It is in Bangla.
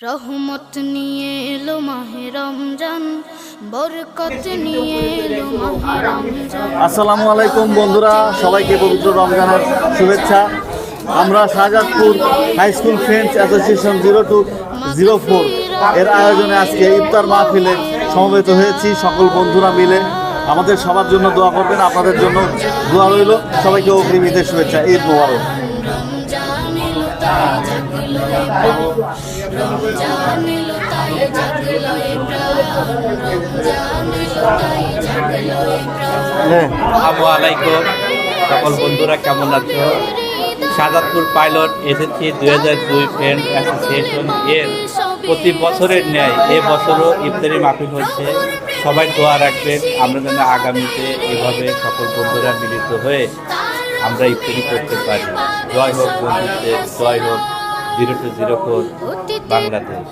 রহমত নিয়ে এলো মাহে রমজান, বরকত নিয়ে এলো মাহে রমজান। আসসালামু আলাইকুম বন্ধুরা, সবাইকে পবিত্র রমজানের শুভেচ্ছা। আমরা Shahzadpur high school friends association 0204 এর আয়োজনে আজকে ইফতার মাহফিলে সমবেত হয়েছি। সকল বন্ধুরা মিলে আমাদের সবার জন্য দোয়া করবেন, আপনাদের জন্য দোয়া রইল। সবাইকে অগ্রিম ঈদের শুভেচ্ছা, ঈদ মোবারক। আসসালামু আলাইকুম, সকল বন্ধুরা কেমন আছো? শাহজাদপুর পাইলট এসেছি 2002 ফ্রেন্ড অ্যাসোসিয়েশন এর প্রতি বছরের ন্যায় এবছরও ইফতারি মাহফিল হচ্ছে। সবাই দোয়া রাখবেন আমরা যেন আগামীতে এভাবে সকল বন্ধুরা মিলিত হয়ে আমরা ইফতারি করতে পারি। জয় হোক বন্ধুত্বের, জয় হোক 0204 বাংলাদেশ।